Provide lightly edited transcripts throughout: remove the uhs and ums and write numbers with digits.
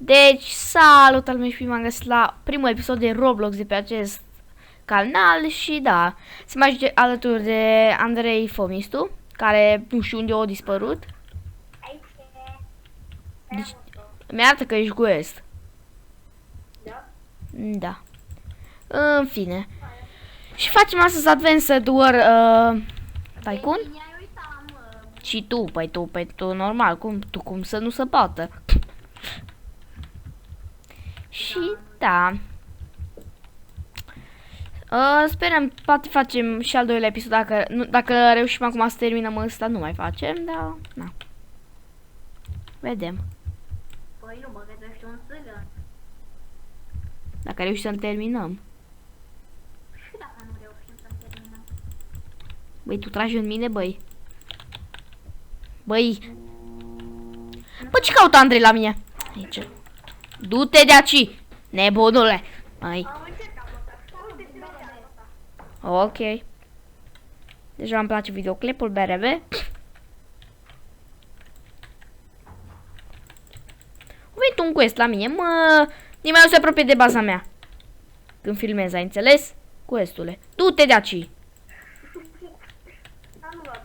Deci, salut al meu și m-am găsit la primul episod de Roblox de pe acest canal și da, se mai ajunge alături de Andrei Fomistu, care nu știu unde a dispărut. Deci, mi-arată că ești guest. Da? Da. În fine. Și facem astăzi Advanced War Tycoon. Și tu, păi tu normal, cum să nu se poată. Și da. Sperăm, poate facem și al doilea episod, dacă reușim acum să terminăm ăsta, nu mai facem, dar na. Vedem. Păi nu, mă găsești un țigăn. Dacă reușim să-l terminăm. Și dacă nu reușim să terminăm? Băi, tu tragi în mine, băi. Băi. Bă, ce caută Andrei la mine? Aici. Du-te de aici, nebunule. Mai. Am încercat, mă, uite ce asta. Ok. Deja îmi place videoclipul BRB. A venit un quest la mine, mă. Nimeni nu se apropie de baza mea. Când filmez, ai înțeles? Questule. Du-te de aici. Dar nu la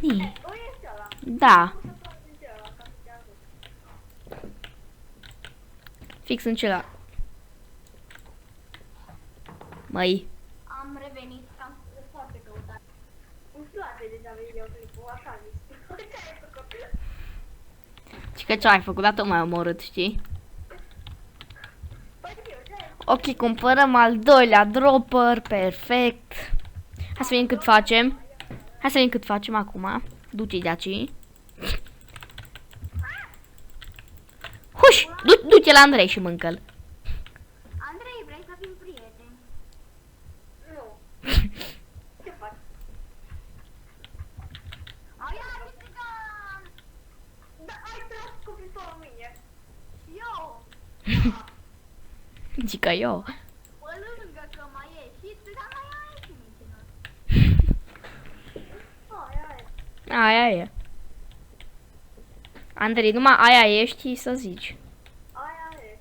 bine. O ești ăla. Da. Să faci din ce ăla, ca să te ajut. Fix în celălalt. Măi. Am revenit, am foarte căutat. Îmi place deja videoclipul, așa am zis. Ce ai făcut? Și că ce ai făcut? Dar tot mai omorât, știi? Păi eu, ce ai? Ok, cumpărăm al doilea dropper. Perfect. Hai să vedem cât facem. Hai să vedem cât facem acum. Du-te de aici. Huș! Du-te la Andrei și mâncă-l. Andrei, vrei să fim prieteni? Nu. Ce faci? Aia, țigan! Da, ai tras cu pistolul mine. Eu? Zică eu. Pe lângă că mai ieșit, dar mai ai și mincinos. Aia e. Aia e. Andrei, numai aia ești să zici. Aia e.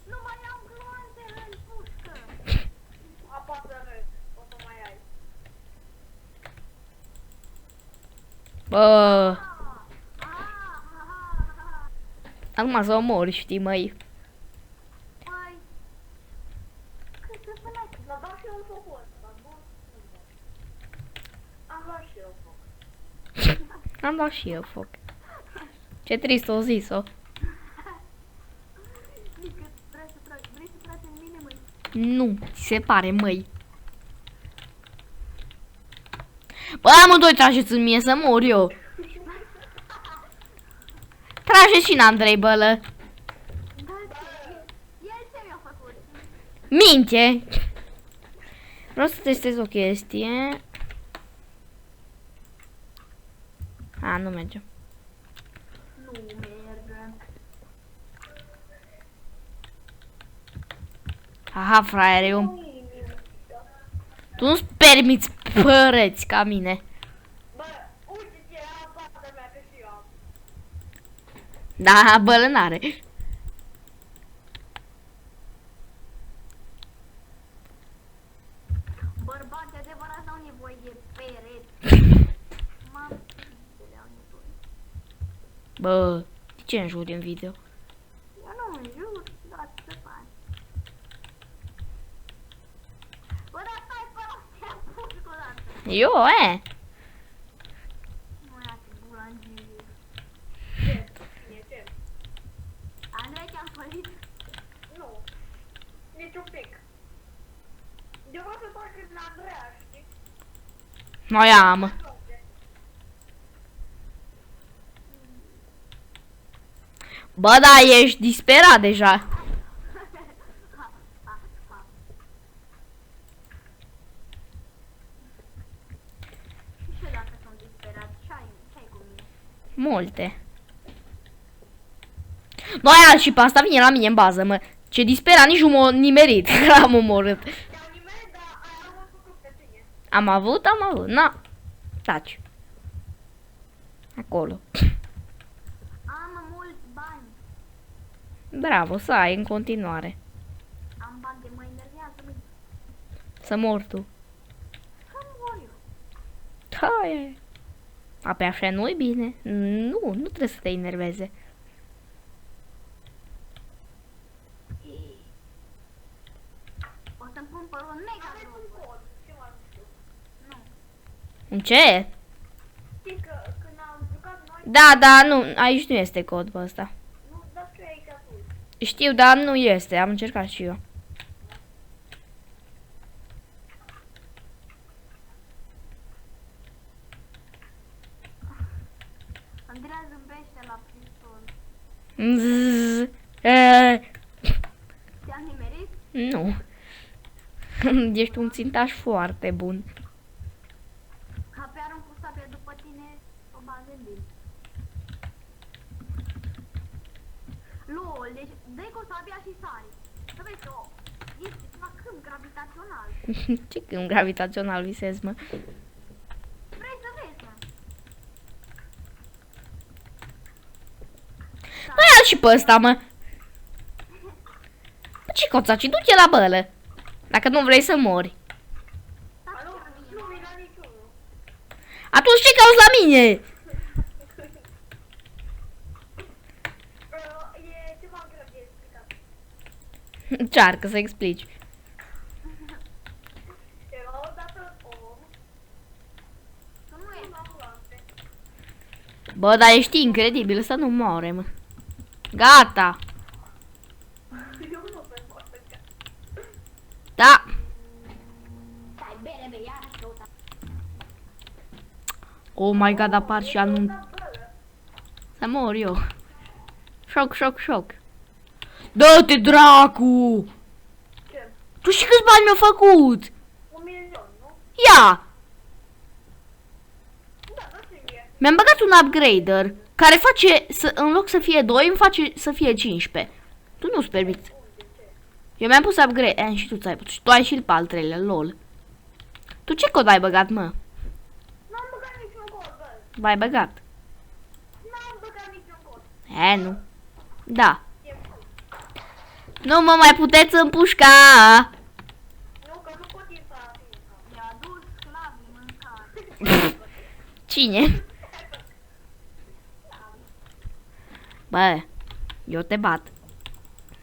Nu mai am gloanțe în pușcă. Apasă râs, o să mai ai. Bă, Ah. acum să omori, știi, măi. Păi, cât să spuneai? L-a dat și eu în focul ăsta, bun? Am luat și eu foc. Am dat și eu foc. Ce trist o zis-o. Mică, vrei să tragi în mine, măi? Nu, ți se pare, măi. Bă, amândoi trageți în mine să mor eu. Trage și în Andrei, bălă. Da, el ce mi-a făcut? Minte. Vreau să testez o chestie. A, nu merge. Nu merge. Aha, fraiere, eu... Tu nu-ți permiți părăți ca mine. Bă, uite-te la partea mea că și eu am. Da, bălă n-are. Bărbați adevărați au nevoie de pereți. Mamă, le au nevoie. Bă, de ce înjuri în video? Eu nu înjur, dar ce faci? Bă, dar stai pe la să apuc o dată. Eu, Nu ia că bulangie. Ce? Andrei, te-am pălit? Nu, nici un pic. Eu vreau să fac în Andreea, știi? Noi am. Bă, da, ești disperat deja. Și ce dacă sunt disperat? Ce-ai cu mine? Multe. Noi și pe asta vine la mine în bază, mă. Ce disperat, nici nu m-a nimerit că l-am omorât. Te-au nimerit, dar ai avut făcut pe tine. Am avut. Na. Taci. Acolo. Am mult mulți bani. Bravo, să ai în continuare. Am bani de mă enervează. Să mor tu. Că mor eu. Hai. A, pe așa nu-i bine. Nu trebuie să te enerveze. O să-mi cumpăr un mega robot. Nu. În ce? Știi că când am jucat noi, Da, nu, aici nu este cod pe ăsta. nu, dar scrie aici atunci. Știu, dar nu este, am încercat și eu. Andreea zâmbește la pistol. Zzz, Te-am nimerit? nu. Ești un țintaș foarte bun. Ca pe arunc cu sabia după tine, o bag în din. LOL, deci dai cu sabia și sari. Să vezi că este ceva câmp gravitațional. Ce câmp gravitațional visez, mă? Vrei să vezi, mă? Păi ia și pe ăsta, mă. Ce coțaci, du-te la bălă. Dacă nu vrei să mori. Nu vine niciunul. Atunci ce cauți la mine? E ceva greu de explicat. Încearcă să explici. Era odată om. Tu nu ești ambulante. Bă, dar ești incredibil să nu moare, mă. Gata. Eu nu pe poate că. Da. Stai, bere, iar căuta. Oh my god, apar și anunț. Da, bă. Să mor eu. Șoc. Dă-te, dracu! Ce? Tu știi câți bani mi-au făcut? 1 milion, nu? Ia! Da, da, știe. Mi-am băgat un upgrader care face, în loc să fie 2, îmi face să fie 15. Tu nu-ți permiți. Unde, ce? Eu mi-am pus upgrade. Și tu ți-ai pus. Tu ai și pe al treilea, lol. Tu ce cod ai băgat, mă? N-am băgat niciun cod, bă. V-ai băgat? N-am băgat niciun cod. Nu. Da. E bun. Nu mă mai puteți împușca! Nu, că nu pot intra fiindcă. Mi-a dus sclavii mâncare. Cine? Bă, eu te bat.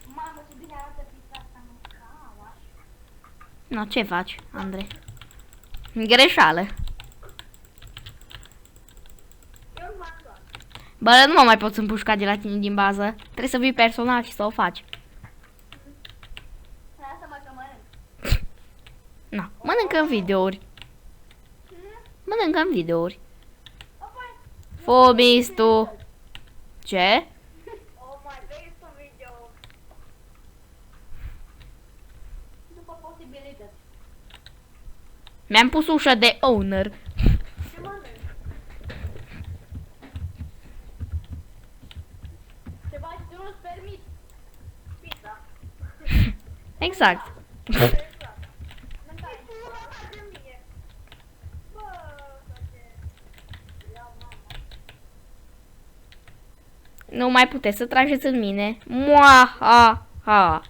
Mamă, ce bine arată pizza asta, mâncau, așa. No, ce faci, Andrei? Greșeală. Eu nu m-am luat. Bă, nu mă mai poți împușca de la tine din bază. Trebuie să vii personal și să o faci. Lasă-mă că mănânc. No, mănâncă în videouri. Mănâncă în videouri. Apoi, Fomistu. Ce? o mai vezi un video. După posibilități. Mi-am pus ușa de owner. Ce mănânc? Ceva ce tu nu-ți permiți. Pizza. Exact. Mâncare. Tu nu mă de mine. Bă, ce... Iau mama. Nu mai puteți să trageți în mine. Mua-ha-ha.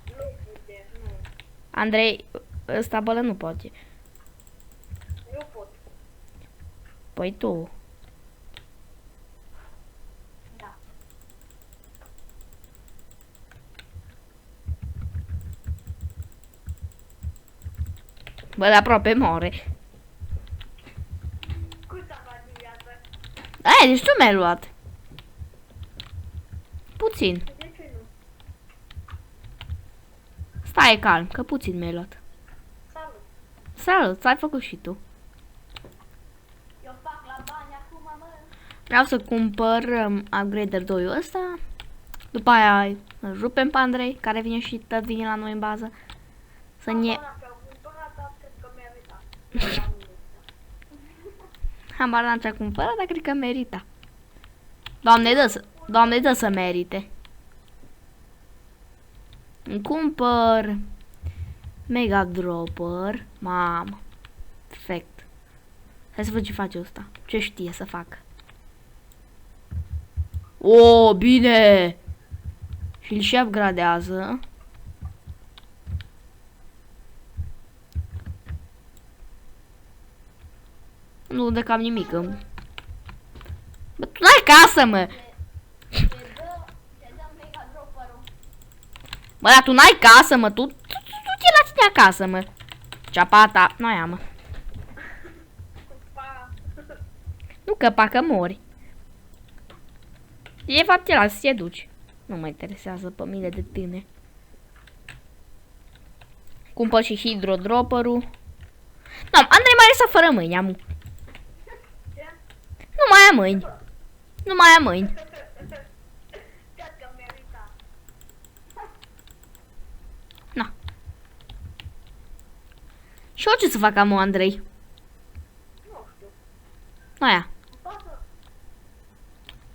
Nu putem, nu. Andrei, ăsta bălă nu poate. Nu pot. Păi tu. Da. Bă, de aproape more. Cum să faci în viață? Deci tu mi-ai luat. Puțin. De ce nu? Stai calm, că puțin mi-ai luat. Salut. Salut, ți-ai făcut și tu. Eu fac la bani acum, mă. Vreau să cumpăr upgrader 2 ăsta. După aia îl rupem pe Andrei, care vine și tot vine la noi în bază. Să ne... Cred că merita. Habar n-am ce-a cumpărat, dar cred că merita. Doamne, dă să merite. Îmi cumpăr Mega Dropper. Mamă. Perfect. Hai să văd ce face ăsta. Ce știe să facă. O, bine! Și îl și upgradează. Nu de cam nimic. Bă, tu n-ai casă, mă! Te dă mega dropperul. Bă, dar tu n-ai casă, mă! Tu ce la tine acasă, mă! Ceapata, nu aia, mă. Pa. Nu căpa că mori. E fapt te las, te duci. Nu mă interesează pe mine de tine. Cumpăr și hidrodropperul. Nu, Andrei mai lăsat fără mâini, amu. Ce? Nu mai am mâini. Nu mai am mâini. Cred că merita. Na. Și eu ce să fac, amu, Andrei? Nu știu. Aia. Poate...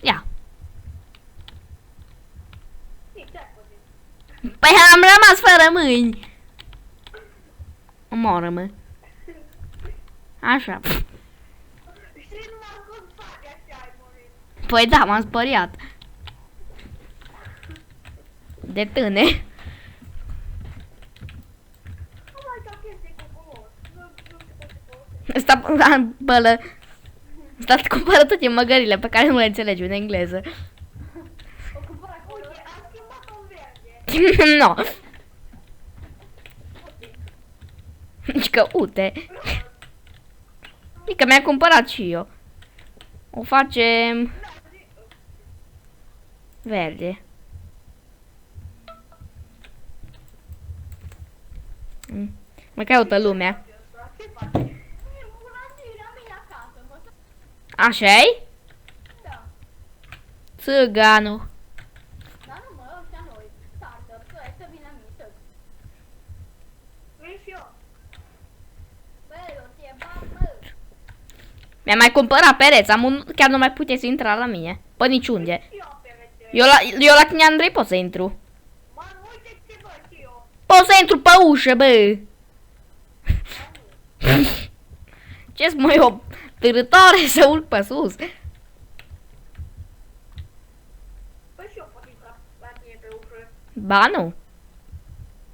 Ia. Ce-ai păzit? Păi am rămas fără mâini. Omoră-mă. Așa. Știi numai cum faci așa ai murit. Păi da, m-am speriat. De tâne. Nu mai fac chestii cu color. Nu știu cum se folosește. Ăsta, bălă. Ăsta te cumpără toate măgările pe care nu le înțelegi în engleză. O cumpărat cu uite, am schimbat în verde. No. Nici că ute. Nici că mi-a cumpărat și eu. O facem verde. Mă caută lumea. Ce faci? Bunăzirea mea acasă, mă. Așa-i? Da. Țiganul. Dar nu mă, ăștia noi. Starter, că să vină mită. Vin și eu. Bă, eu te bag, mă. Mi-a mai cumpărat pereți. Chiar nu mai puteți intra la mine. Pe niciunde. Și eu pe rețele. Eu la tine, Andrei, pot să intru. Mă, uite ce bă, și eu. Pot să intru pe ușă, bă. Ce-s mă, eu târătoare să urc pe sus. Păi și eu pot intra la tine pe ușă. Ba nu.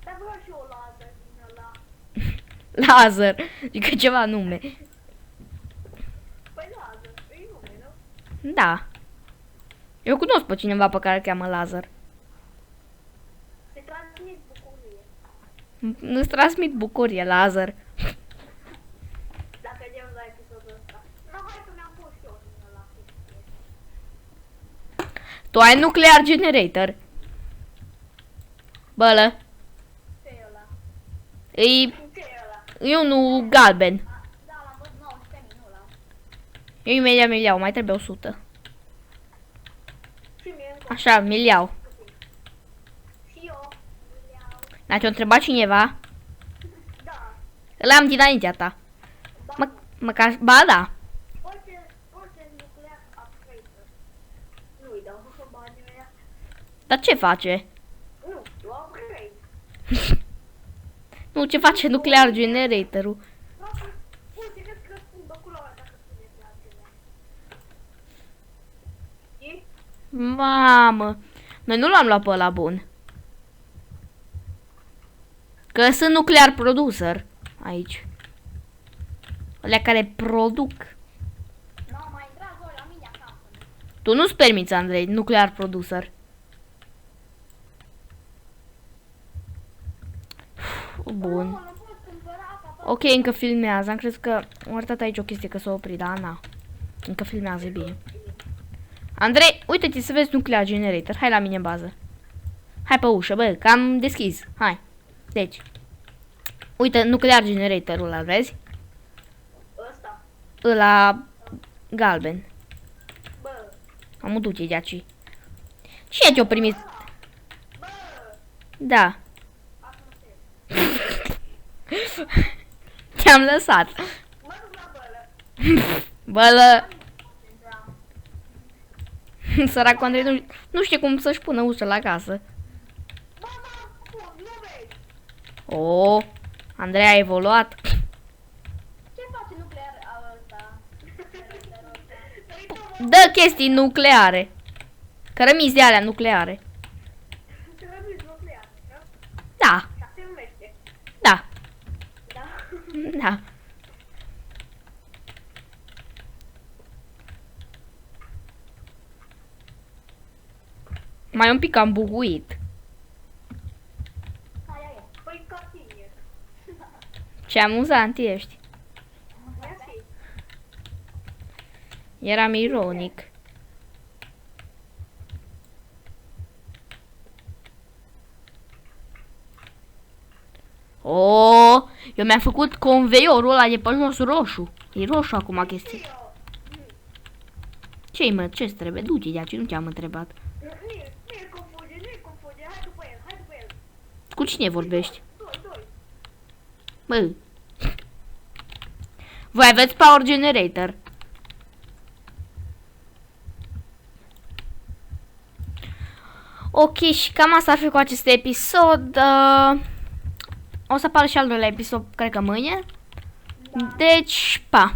Dar vreau și eu laser din ăla. Laser. Adică ceva nume. Păi laser, e nume, nu? Da. Eu cunosc pe cineva pe care îl cheamă Laser. Se transmit bucurie. Îți transmit bucurie, Laser. Dacă vedem la episodul ăsta. Nu, hai că mi-am pus și eu din ăla. Tu ai nuclear generator. Bălă. Ce e ăla? E Ce e ăla? unul galben. Da, l-am văzut 19 minute ăla. Eu imediat mi-l iau, mai trebuie 100. Și mie încă Așa, mi-l iau. și eu. Iau. Dacă o întreba cineva, Da. îl am dinaintea ta. Măcar, ba da. Orice nuclear upgrade. Nu-i dau banii ăia. Dar ce face? Nu știu, upgrade. Nu, ce face nuclear generatorul? Uite, cred că schimbă culoarea dacă spuneți la altceva. Știi? Mamă. Noi nu l-am luat pe ăla bun. Că sunt nuclear producer aici. Alea care produc. Nu, mai intrat voi la mine acasă. Tu nu-ți permiți, Andrei, nuclear producer. Bun. Nu pot cumpăra apa. Ok, încă filmează. Am crezut că am arătat aici o chestie că s-a oprit, dar na. Încă filmează bine. Andrei, uite-te să vezi nuclear generator. Hai la mine în bază. Hai pe ușă, bă, că am deschis. Hai. Deci. Uite, nuclear generatorul ăla, vezi? Ăsta. Ăla galben. Bă. Am duce de aici. Cine te-a primit? Bă. Da. Asta nu se. Te-am lăsat. Mă duc la bălă. Bălă. Da. Săracul Andrei nu știe cum să-și pună ușa la casă. Mama, nu vezi. Oh, Andrei a evoluat. Ce face nuclear ăsta? Dă chestii nucleare. Cărămizi de alea nucleare. Cărămizi nucleare, da? Da, Așa se numește. da, Da? da. Mai un pic am buguit. Aia e. Păi ca tine. Ce amuzant ești. Mersi. Eram ironic. Oh, eu mi-am făcut conveiorul ăla de pe jos roșu. E roșu acum chestia. Eu. Ce-i mă, ce-ți trebuie? Du-te de aici, nu te-am întrebat. Nu-i confuzie, nu-i confuzie. Hai după el, hai după el. Cu cine vorbești? Doi. Bă. Voi aveți power generator. Ok, și cam asta ar fi cu acest episod. O să apară și al doilea episod, cred că mâine. Deci, pa!